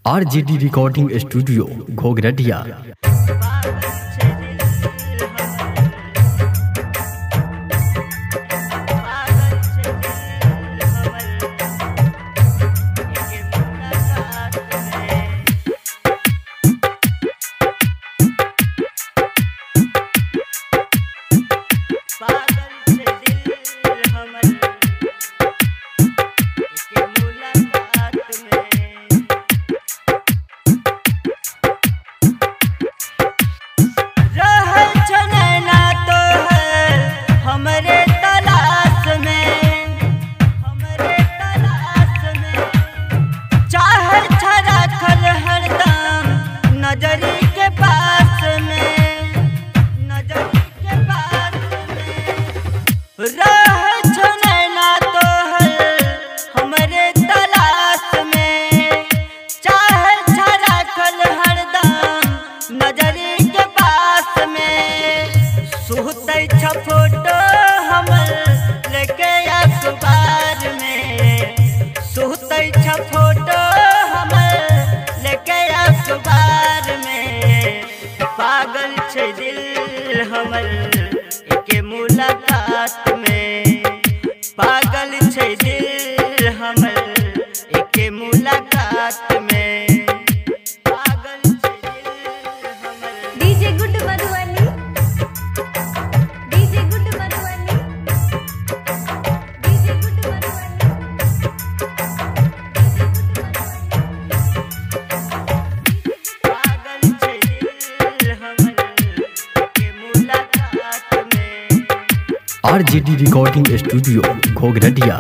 RGD recording studio Ghogharatiya. Photo हमर लेके अखबार में सुहतै छ फोटो हमर लेके अखबार में पागल छै दिल हमर एके मुलाकात में पागल छै दिल हमर एके मुलाकात में पागल छै दिल हमर। DJ good Madhubani RGD recording studio Ghogharatiya.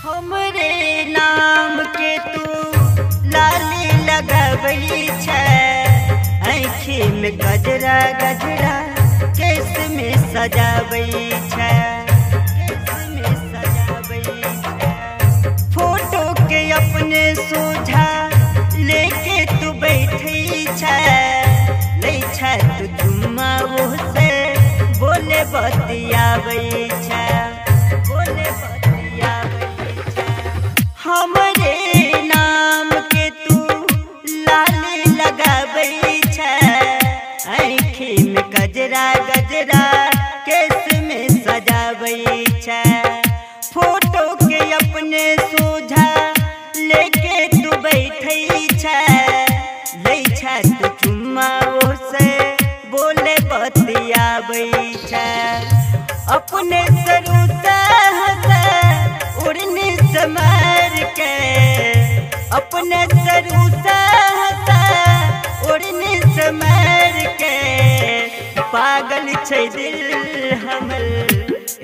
हमरे नाम के तू लाली लगबई छै आँखी में गजरा गजरा केस में सजाबई छै फोटो के अपने सोझा लेके तू बैठी छै ले छै तू चुम्मा वो से बोले बतियाबई छै बोले बतियाबई छै। हमरे नाम के तू लाली लगाबई छै आँखी में गजरा गजरा केस में सजाबई छै फोटो के अपने सोझा लेके तू बैठी छै ले छै तू चुम्मा से बोले बतियाबई छै अपने सरू से उड़ने से मार के अपने सरू से उड़ने से मार के पागल छै दिल हमर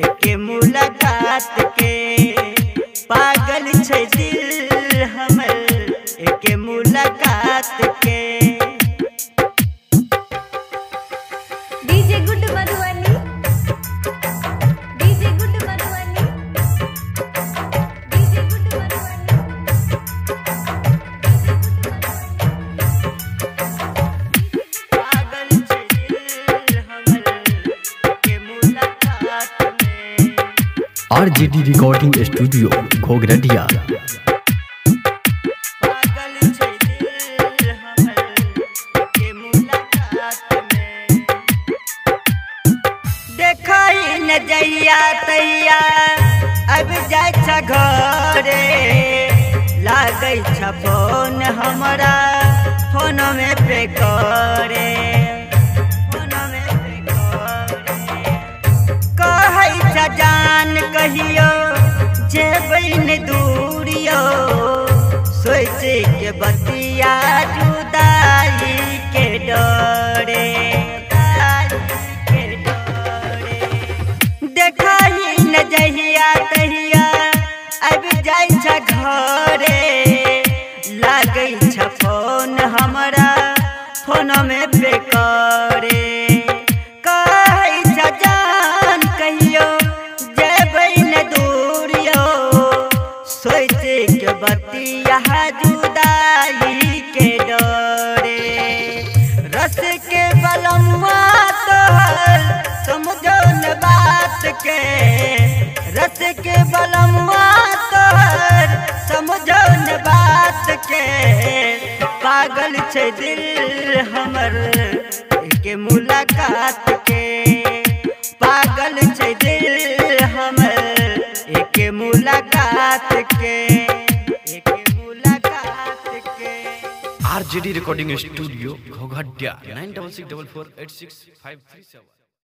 एके मुलाकात के पागल छै दिल हमर एके मुलाकात के। DJ good Madhubani DJ good Madhubani DJ good Madhubani. पागल छै दिल हमर एके मुलाकात में। RGD recording studio Ghogharatiya. पागल छै दिल हमर एके मुलाकात में। देखाई न जइया तैया अब जाइ छ घरे लागै छ फोन हमरा फोन में पे करे फोन में पे करे कहै छ जान कहियो जेबै ने दूरियो सोच के बतिया जुदाई के डरे देखाई न जहिया तहिया अब जाइ छ घरे लागै छ फोन हमरा फोन में पे करे कहै छ जान कहियो जेबै न दूरियो सोच के बतिया जुदाई के डरे रस के बलमुआ तोहर तुम के बलमुआ तोहर समझो न बात के पागल छे दिल हमर के मुलाकात के पागल छे दिल हमर एक मुलाकात के RJD Recording Studio, Ghogadia, 9664486537.